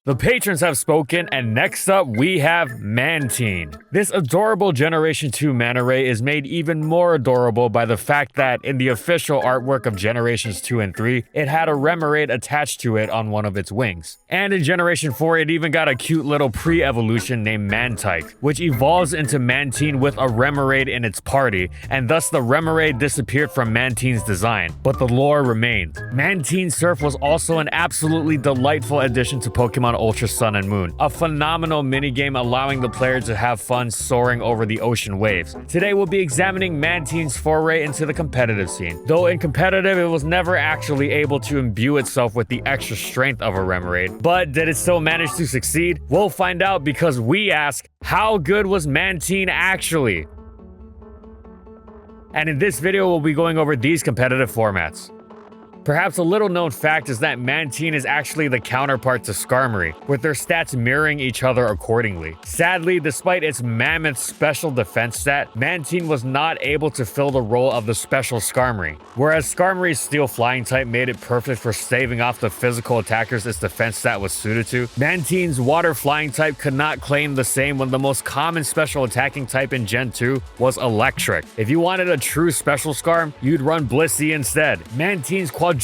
The patrons have spoken, and next up we have Mantine. This adorable Generation 2 manta ray is made even more adorable by the fact that in the official artwork of Generations 2 and 3, it had a remoraid attached to it on one of its wings. And in Generation 4, it even got a cute little pre-evolution named Mantine, which evolves into Mantine with a remoraid in its party, and thus the remoraid disappeared from Mantine's design, but the lore remained. Mantine Surf was also an absolutely delightful addition to Pokemon Ultra Sun and Moon, a phenomenal minigame allowing the player to have fun soaring over the ocean waves. Today we'll be examining Mantine's foray into the competitive scene. Though in competitive it was never actually able to imbue itself with the extra strength of a remoraid, but did it still manage to succeed? We'll find out because we ask, how good was Mantine actually? And in this video we'll be going over these competitive formats. Perhaps a little known fact is that Mantine is actually the counterpart to Skarmory, with their stats mirroring each other accordingly. Sadly, despite its mammoth special defense stat, Mantine was not able to fill the role of the special Skarmory. Whereas Skarmory's steel flying type made it perfect for staving off the physical attackers its defense stat was suited to, Mantine's water flying type could not claim the same when the most common special attacking type in Gen 2 was electric. If you wanted a true special Skarm, you'd run Blissey instead. Mantine's quadruple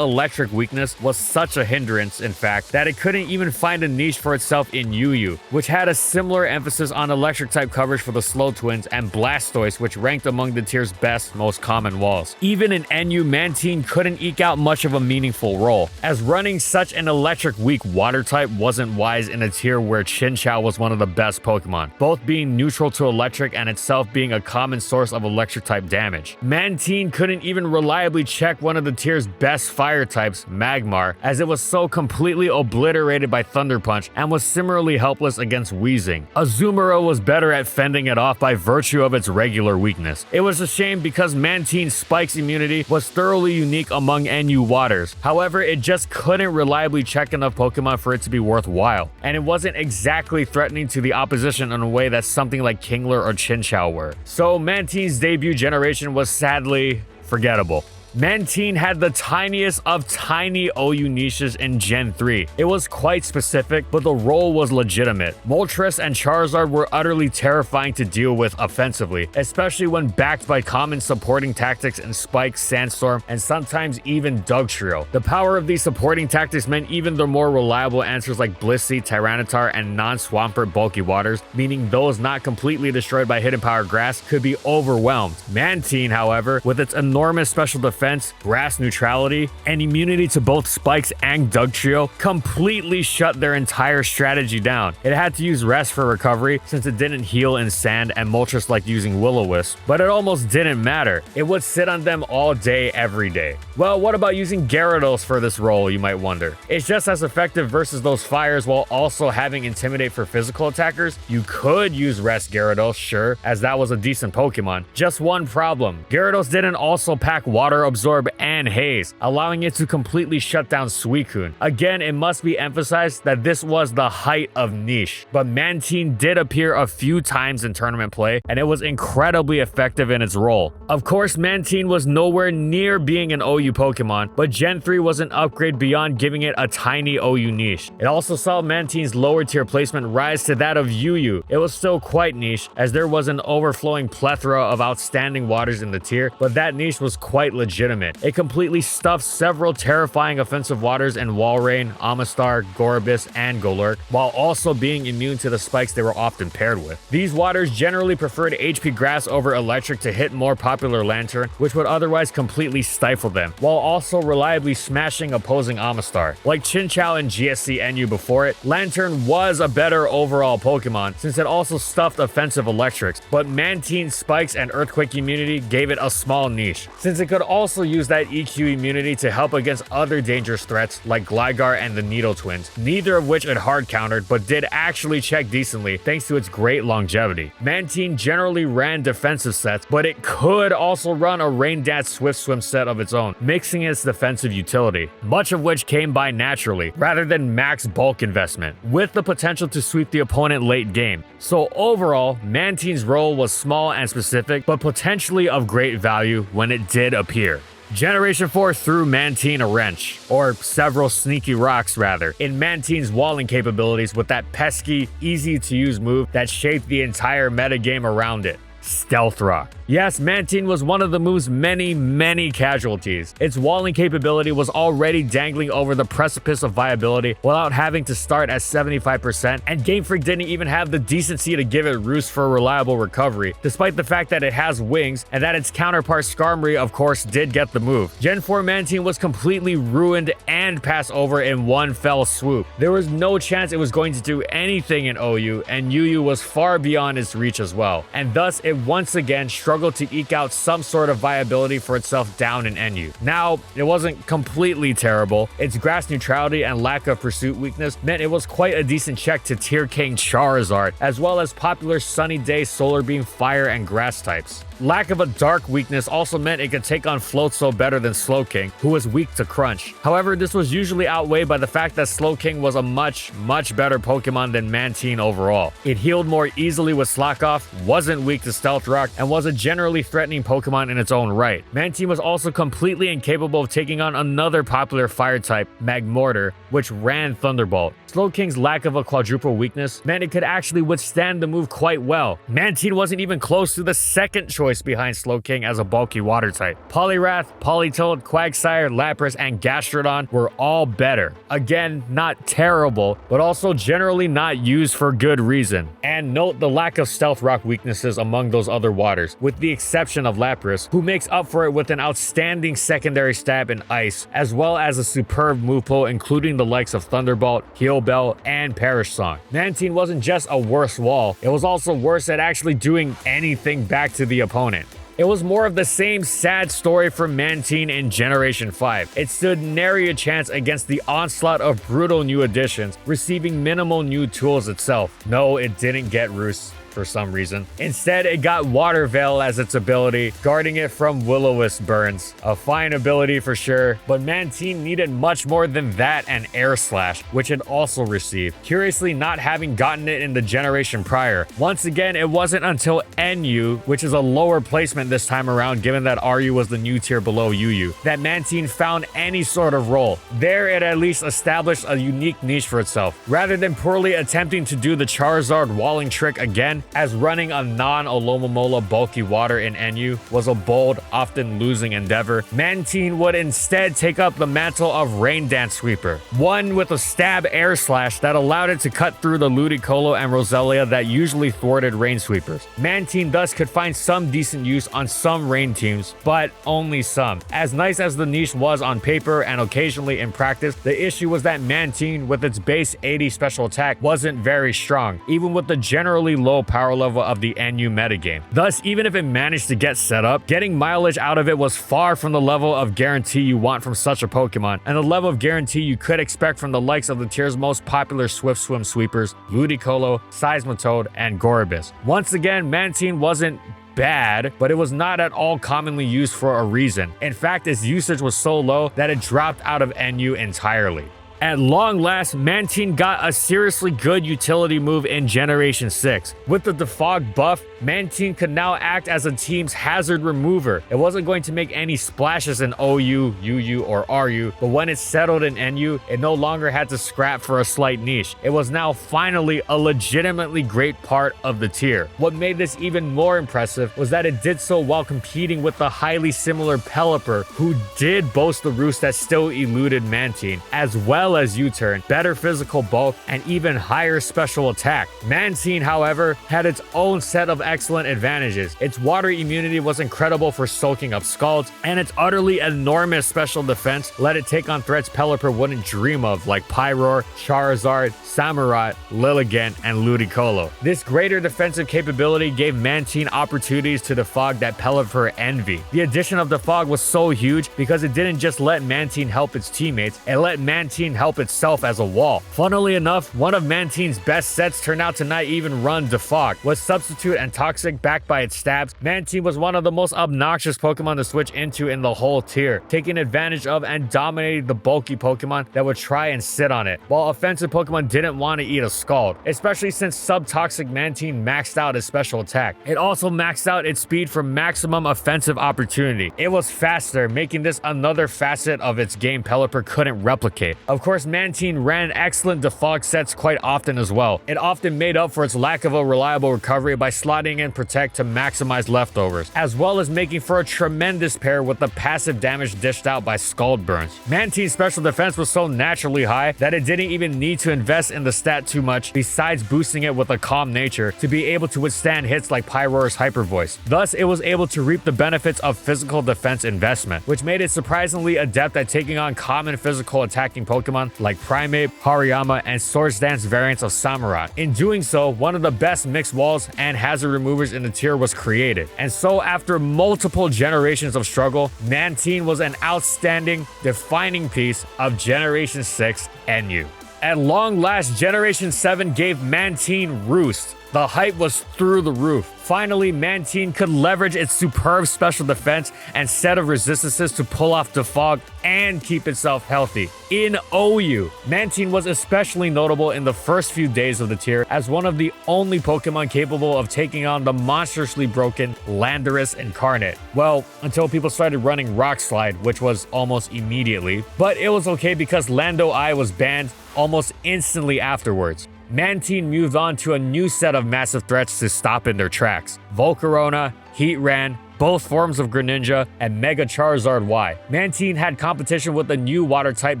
electric weakness was such a hindrance, in fact, that it couldn't even find a niche for itself in UU, which had a similar emphasis on electric type coverage for the Slow Twins, and Blastoise, which ranked among the tier's best, most common walls. Even in NU, Mantine couldn't eke out much of a meaningful role, as running such an electric weak water type wasn't wise in a tier where Chinchou was one of the best Pokemon, both being neutral to electric and itself being a common source of electric type damage. Mantine couldn't even reliably check one of the tier's best fire types, Magmar, as it was so completely obliterated by Thunder Punch and was similarly helpless against Weezing. Azumarill was better at fending it off by virtue of its regular weakness. It was a shame because Mantine's Spike's immunity was thoroughly unique among NU waters. However, it just couldn't reliably check enough Pokemon for it to be worthwhile, and it wasn't exactly threatening to the opposition in a way that something like Kingler or Chinchou were. So Mantine's debut generation was sadly forgettable. Mantine had the tiniest of tiny OU niches in Gen 3. It was quite specific, but the role was legitimate. Moltres and Charizard were utterly terrifying to deal with offensively, especially when backed by common supporting tactics in Spike, Sandstorm, and sometimes even Dugtrio. The power of these supporting tactics meant even the more reliable answers like Blissey, Tyranitar, and non-Swampert bulky waters, meaning those not completely destroyed by Hidden Power Grass, could be overwhelmed. Mantine, however, with its enormous special defense, grass neutrality, and immunity to both Spikes and Dugtrio, completely shut their entire strategy down. It had to use Rest for recovery since it didn't heal in sand and Moltres liked using Will-O-Wisp, but it almost didn't matter. It would sit on them all day, every day. Well, what about using Gyarados for this role, you might wonder? It's just as effective versus those fires while also having Intimidate for physical attackers. You could use Rest Gyarados, sure, as that was a decent Pokemon. Just one problem. Gyarados didn't also pack Water Absorb and Haze, allowing it to completely shut down Suicune. Again, it must be emphasized that this was the height of niche, but Mantine did appear a few times in tournament play, and it was incredibly effective in its role. Of course, Mantine was nowhere near being an OU Pokemon, but Gen 3 was an upgrade beyond giving it a tiny OU niche. It also saw Mantine's lower tier placement rise to that of UU. It was still quite niche, as there was an overflowing plethora of outstanding waters in the tier, but that niche was quite legitimate. It completely stuffed several terrifying offensive waters in Walrein, Amistar, Gorebyss, and Golurk, while also being immune to the spikes they were often paired with. These waters generally preferred HP Grass over Electric to hit more popular Lantern, which would otherwise completely stifle them, while also reliably smashing opposing Amistar. Like Chinchou and GSC NU before it, Lantern was a better overall Pokemon since it also stuffed offensive Electrics, but Mantine's Spikes and Earthquake immunity gave it a small niche, since it could also use that EQ immunity to help against other dangerous threats like Gligar and the Needle Twins, neither of which it hard countered but did actually check decently thanks to its great longevity. Mantine generally ran defensive sets, but it could also run a Rain Dance Swift Swim set of its own, mixing its defensive utility, much of which came by naturally rather than max bulk investment, with the potential to sweep the opponent late game. So overall, Mantine's role was small and specific, but potentially of great value when it did appear. Generation 4 threw Mantine a wrench, or several sneaky rocks rather, in Mantine's walling capabilities with that pesky, easy-to-use move that shaped the entire metagame around it. Stealth Rock. Yes, Mantine was one of the move's many casualties. Its walling capability was already dangling over the precipice of viability without having to start at 75%, and Game Freak didn't even have the decency to give it roost for a reliable recovery, despite the fact that it has wings and that its counterpart Skarmory of course did get the move. Gen 4 Mantine was completely ruined and passed over in one fell swoop. There was no chance it was going to do anything in OU, and UU was far beyond its reach as well, and thus it once again struggled to eke out some sort of viability for itself down in NU. Now, it wasn't completely terrible. Its grass neutrality and lack of pursuit weakness meant it was quite a decent check to Tier King Charizard, as well as popular Sunny Day, Solar Beam, Fire, and Grass types. Lack of a dark weakness also meant it could take on Floatzel better than Slowking, who was weak to Crunch. However, this was usually outweighed by the fact that Slowking was a much better Pokemon than Mantine overall. It healed more easily with Slack Off, wasn't weak to Stealth Rock, and was a generally threatening Pokemon in its own right. Mantine was also completely incapable of taking on another popular fire type, Magmortar, which ran Thunderbolt. Slowking's lack of a quadruple weakness meant it could actually withstand the move quite well. Mantine wasn't even close to the second choice behind Slowking as a bulky water type. Poliwrath, Politoed, Quagsire, Lapras, and Gastrodon were all better. Again, not terrible, but also generally not used for good reason. And note the lack of Stealth Rock weaknesses among those other waters, with the exception of Lapras, who makes up for it with an outstanding secondary stab in Ice, as well as a superb move pool including the likes of Thunderbolt, Heal Bell, and Perish Song. Mantine wasn't just a worse wall, it was also worse at actually doing anything back to the opponent. It was more of the same sad story for Mantine in Generation 5. It stood nary a chance against the onslaught of brutal new additions, receiving minimal new tools itself. No, it didn't get Roost for some reason. Instead, it got Water Veil as its ability, guarding it from Will-O-Wisp burns. A fine ability for sure, but Mantine needed much more than that and Air Slash, which it also received, curiously not having gotten it in the generation prior. Once again, it wasn't until NU, which is a lower placement this time around given that RU was the new tier below UU, that Mantine found any sort of role. There, it at least established a unique niche for itself. Rather than poorly attempting to do the Charizard walling trick again, as running a non-Alomomola bulky water in NU was a bold, often losing endeavor, Mantine would instead take up the mantle of Rain Dance Sweeper, one with a stab Air Slash that allowed it to cut through the Ludicolo and Roselia that usually thwarted Rain Sweepers. Mantine thus could find some decent use on some Rain teams, but only some. As nice as the niche was on paper and occasionally in practice, the issue was that Mantine, with its base 80 special attack, wasn't very strong, even with the generally low power level of the NU metagame. Thus, even if it managed to get set up, getting mileage out of it was far from the level of guarantee you want from such a Pokemon, and the level of guarantee you could expect from the likes of the tier's most popular Swift Swim sweepers, Ludicolo, Seismitoad, and Gorobis. Once again, Mantine wasn't bad, but it was not at all commonly used for a reason. In fact, its usage was so low that it dropped out of NU entirely. At long last, Mantine got a seriously good utility move in Generation 6. With the Defog buff, Mantine could now act as a team's hazard remover. It wasn't going to make any splashes in OU, UU, or RU, but when it settled in NU, it no longer had to scrap for a slight niche. It was now finally a legitimately great part of the tier. What made this even more impressive was that it did so while competing with the highly similar Pelipper, who did boast the roost that still eluded Mantine, as well as U-turn, better physical bulk, and even higher special attack. Mantine, however, had its own set of excellent advantages. Its water immunity was incredible for soaking up Scalds, and its utterly enormous special defense let it take on threats Pelipper wouldn't dream of, like Pyroar, Charizard, Samurott, Lilligant, and Ludicolo. This greater defensive capability gave Mantine opportunities to defog that Pelipper envy. The addition of defog was so huge because it didn't just let Mantine help its teammates, it let Mantine help help itself as a wall. Funnily enough, one of Mantine's best sets turned out to not even run Defog. With Substitute and Toxic backed by its stabs, Mantine was one of the most obnoxious Pokemon to switch into in the whole tier, taking advantage of and dominating the bulky Pokemon that would try and sit on it, while offensive Pokemon didn't want to eat a Scald, especially since Subtoxic Mantine maxed out his special attack. It also maxed out its speed for maximum offensive opportunity. It was faster, making this another facet of its game Pelipper couldn't replicate. Of course, Mantine ran excellent defog sets quite often as well. It often made up for its lack of a reliable recovery by slotting in Protect to maximize leftovers, as well as making for a tremendous pair with the passive damage dished out by Scald Burns. Mantine's special defense was so naturally high that it didn't even need to invest in the stat too much besides boosting it with a calm nature to be able to withstand hits like Pyroar's Hyper Voice. Thus, it was able to reap the benefits of physical defense investment, which made it surprisingly adept at taking on common physical attacking Pokemon like Primeape, Hariyama, and Swords Dance variants of Samurott. In doing so, one of the best mixed walls and hazard removers in the tier was created. And so, after multiple generations of struggle, Mantine was an outstanding, defining piece of Generation 6 NU. At long last, Generation 7 gave Mantine Roost. The hype was through the roof. Finally, Mantine could leverage its superb special defense and set of resistances to pull off Defog and keep itself healthy. In OU, Mantine was especially notable in the first few days of the tier as one of the only Pokemon capable of taking on the monstrously broken Landorus Incarnate. Well, until people started running Rock Slide, which was almost immediately. But it was okay because Lando I was banned almost instantly afterwards. Mantine moved on to a new set of massive threats to stop in their tracks. Volcarona, Heatran, both forms of Greninja, and Mega Charizard Y. Mantine had competition with the new water-type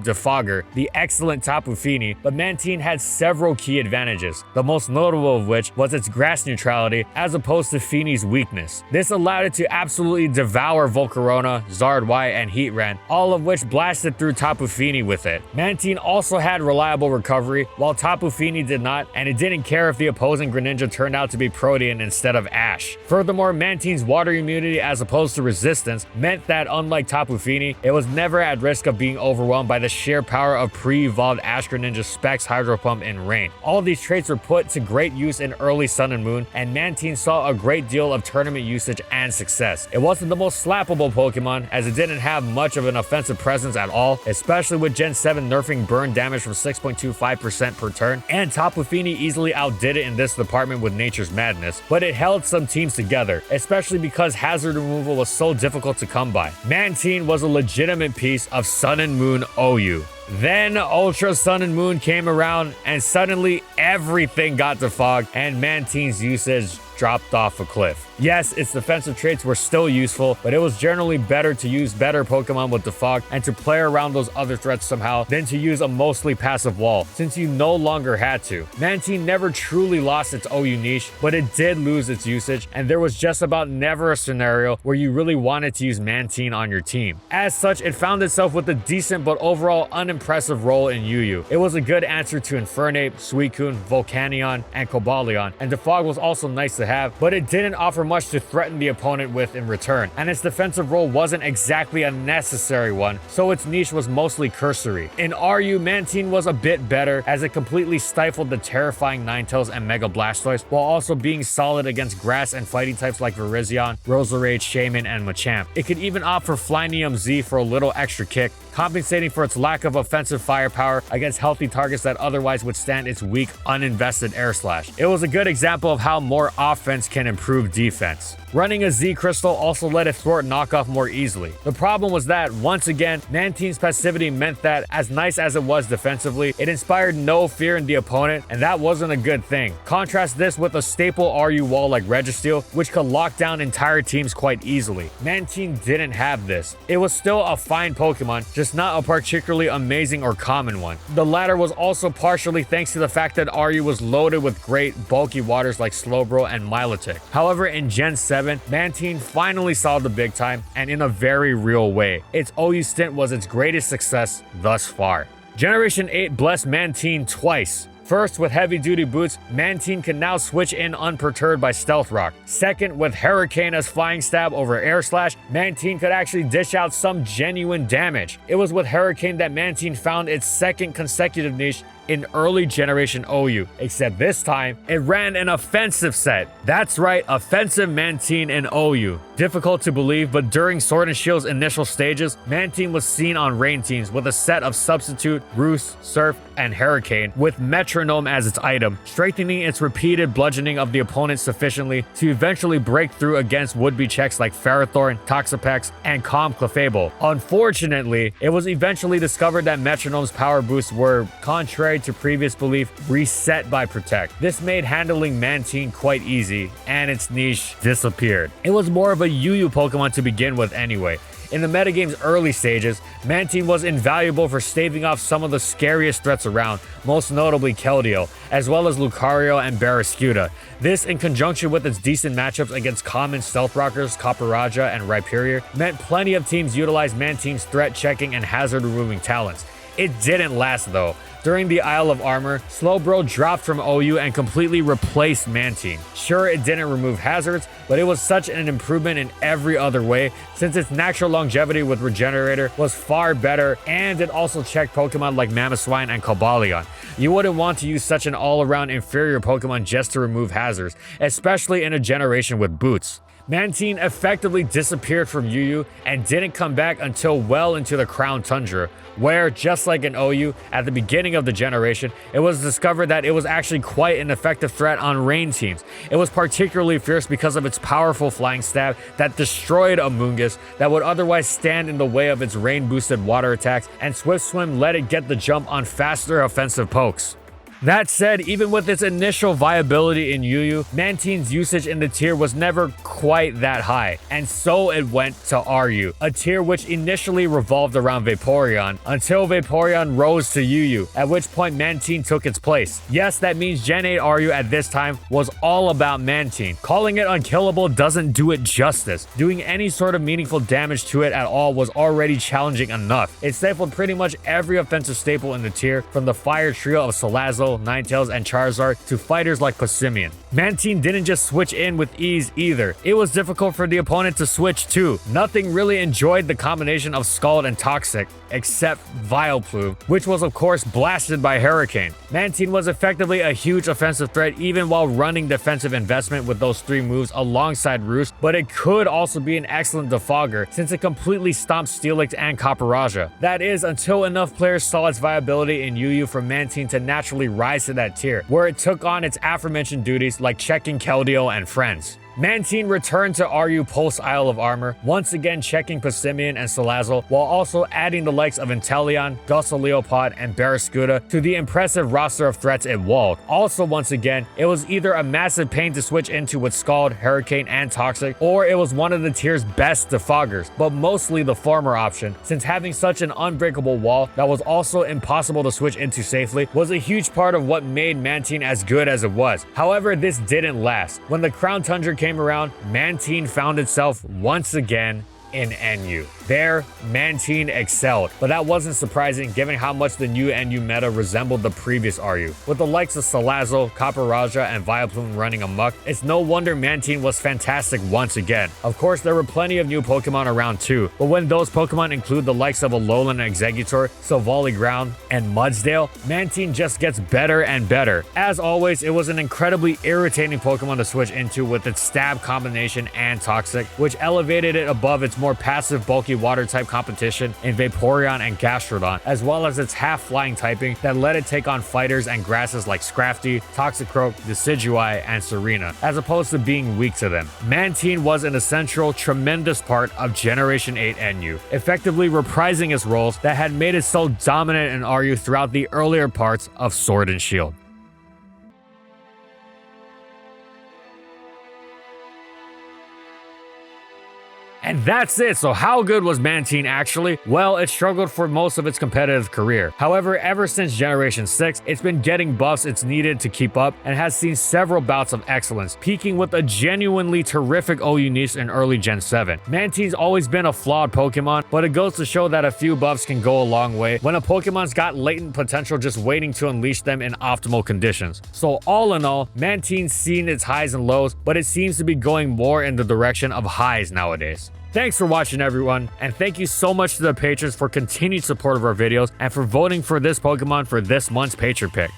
Defogger, the excellent Tapu Fini, but Mantine had several key advantages, the most notable of which was its grass neutrality as opposed to Fini's weakness. This allowed it to absolutely devour Volcarona, Zard Y, and Heatran, all of which blasted through Tapu Fini with it. Mantine also had reliable recovery, while Tapu Fini did not, and it didn't care if the opposing Greninja turned out to be Protean instead of Ash. Furthermore, Mantine's water immunity as opposed to resistance meant that unlike Tapu Fini, it was never at risk of being overwhelmed by the sheer power of pre-evolved Ash Greninja Specs, Hydro Pump, and Rain. All these traits were put to great use in early Sun and Moon, and Mantine saw a great deal of tournament usage and success. It wasn't the most slappable Pokemon, as it didn't have much of an offensive presence at all, especially with Gen 7 nerfing burn damage from 6.25% per turn, and Tapu Fini easily outdid it in this department with Nature's Madness, but it held some teams together, especially because hazard removal was so difficult to come by. Mantine was a legitimate piece of Sun and Moon OU. Then Ultra Sun and Moon came around and suddenly everything got defogged and Mantine's usage dropped off a cliff. Yes, its defensive traits were still useful, but it was generally better to use better Pokemon with Defog and to play around those other threats somehow than to use a mostly passive wall, since you no longer had to. Mantine never truly lost its OU niche, but it did lose its usage, and there was just about never a scenario where you really wanted to use Mantine on your team. As such, it found itself with a decent but overall unimpressive role in UU. It was a good answer to Infernape, Suicune, Volcanion, and Cobalion, and Defog was also nice to have, but it didn't offer much to threaten the opponent with in return, and its defensive role wasn't exactly a necessary one, so its niche was mostly cursory. In RU, Mantine was a bit better, as it completely stifled the terrifying Ninetales and Mega Blastoise, while also being solid against grass and fighting types like Virizion, Roserade, Shaman, and Machamp. It could even opt for Flynium Z for a little extra kick, compensating for its lack of offensive firepower against healthy targets that otherwise would stand its weak, uninvested Air Slash. It was a good example of how more offense can improve defense. Running a Z Crystal also let it thwart knockoff more easily. The problem was that, once again, Mantine's passivity meant that, as nice as it was defensively, it inspired no fear in the opponent, and that wasn't a good thing. Contrast this with a staple RU wall like Registeel, which could lock down entire teams quite easily. Mantine didn't have this. It was still a fine Pokemon, just not a particularly amazing or common one. The latter was also partially thanks to the fact that RU was loaded with great, bulky waters like Slowbro and Milotic. However, in Gen 7, Mantine finally saw the big time, and in a very real way. Its OU stint was its greatest success thus far. Generation 8 blessed Mantine twice. First, with heavy-duty boots, Mantine can now switch in unperturbed by Stealth Rock. Second, with Hurricane as flying stab over Air Slash, Mantine could actually dish out some genuine damage. It was with Hurricane that Mantine found its second consecutive niche in early generation OU, except this time, it ran an offensive set. That's right, offensive Mantine in OU. Difficult to believe, but during Sword and Shield's initial stages, Mantine was seen on rain teams with a set of Substitute, Roost, Surf, and Hurricane, with Metronome as its item, strengthening its repeated bludgeoning of the opponent sufficiently to eventually break through against would-be checks like Ferrothorn, Toxapex, and Calm Clefable. Unfortunately, it was eventually discovered that Metronome's power boosts were, contrary to previous belief, reset by Protect. This made handling Mantine quite easy, and its niche disappeared. It was more of a UU Pokemon to begin with anyway. In the metagame's early stages, Mantine was invaluable for staving off some of the scariest threats around, most notably Keldeo, as well as Lucario and Barraskewda. This, in conjunction with its decent matchups against common Stealth Rockers, Copperajah, and Rhyperior, meant plenty of teams utilized Mantine's threat checking and hazard removing talents. It didn't last though. During the Isle of Armor, Slowbro dropped from OU and completely replaced Mantine. Sure, it didn't remove hazards, but it was such an improvement in every other way, since its natural longevity with Regenerator was far better, and it also checked Pokemon like Mamoswine and Cobalion. You wouldn't want to use such an all-around inferior Pokemon just to remove hazards, especially in a generation with boots. Mantine effectively disappeared from UU and didn't come back until well into the Crown Tundra, where, just like in OU, at the beginning of the generation, it was discovered that it was actually quite an effective threat on rain teams. It was particularly fierce because of its powerful flying stab that destroyed Amoonguss that would otherwise stand in the way of its rain-boosted water attacks, and Swift Swim let it get the jump on faster offensive pokes. That said, even with its initial viability in UU, Mantine's usage in the tier was never quite that high, and so it went to RU, a tier which initially revolved around Vaporeon, until Vaporeon rose to UU, at which point Mantine took its place. Yes, that means Gen 8 RU at this time was all about Mantine. Calling it unkillable doesn't do it justice. Doing any sort of meaningful damage to it at all was already challenging enough. It stifled pretty much every offensive staple in the tier, from the fire trio of Salazzle, Ninetales, and Charizard to fighters like Passimian. Mantine didn't just switch in with ease either. It was difficult for the opponent to switch too. Nothing really enjoyed the combination of Scald and Toxic, except Vileplume, which was of course blasted by Hurricane. Mantine was effectively a huge offensive threat even while running defensive investment with those three moves alongside Roost, but it could also be an excellent defogger since it completely stomped Steelix and Copperajah. That is, until enough players saw its viability in UU for Mantine to naturally rise to that tier, where it took on its aforementioned duties like checking Keldeo and friends. Mantine returned to RU post Isle of Armor, once again checking Passimian and Salazzle, while also adding the likes of Inteleon, Gosseleopod, and Barraskewda to the impressive roster of threats it walled. Also, once again, it was either a massive pain to switch into with Scald, Hurricane, and Toxic, or it was one of the tier's best defoggers, but mostly the former option, since having such an unbreakable wall that was also impossible to switch into safely was a huge part of what made Mantine as good as it was. However, this didn't last. When the Crown Tundra came around, Mantine found itself once again in NU. There, Mantine excelled, but that wasn't surprising given how much the new NU meta resembled the previous RU. With the likes of Salazzle, Copperajah, and Vileplume running amok, it's no wonder Mantine was fantastic once again. Of course, there were plenty of new Pokemon around too, but when those Pokemon include the likes of Alolan Exeggutor, Silvally Ground, and Mudsdale, Mantine just gets better and better. As always, it was an incredibly irritating Pokemon to switch into with its stab combination and Toxic, which elevated it above its more passive bulky water type competition in Vaporeon and Gastrodon, as well as its half flying typing that let it take on fighters and grasses like Scrafty, Toxicroak, Decidueye, and Serena, as opposed to being weak to them. Mantine was an essential, tremendous part of Generation 8 NU, effectively reprising its roles that had made it so dominant in RU throughout the earlier parts of Sword and Shield. And that's it. So how good was Mantine actually? Well, it struggled for most of its competitive career. However, ever since Generation 6, it's been getting buffs it's needed to keep up and has seen several bouts of excellence, peaking with a genuinely terrific OUnice in early Gen 7. Mantine's always been a flawed Pokemon, but it goes to show that a few buffs can go a long way when a Pokemon's got latent potential just waiting to unleash them in optimal conditions. So all in all, Mantine's seen its highs and lows, but it seems to be going more in the direction of highs nowadays. Thanks for watching, everyone, and thank you so much to the patrons for continued support of our videos and for voting for this Pokemon for this month's Patron Pick.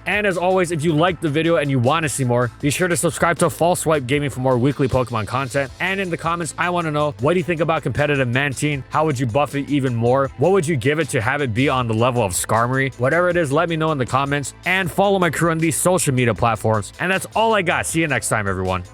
And as always, if you liked the video and you want to see more, be sure to subscribe to False Swipe Gaming for more weekly Pokemon content. And in the comments, I want to know, what do you think about competitive Mantine? How would you buff it even more? What would you give it to have it be on the level of Skarmory? Whatever it is, let me know in the comments. And follow my crew on these social media platforms. And that's all I got. See you next time, everyone.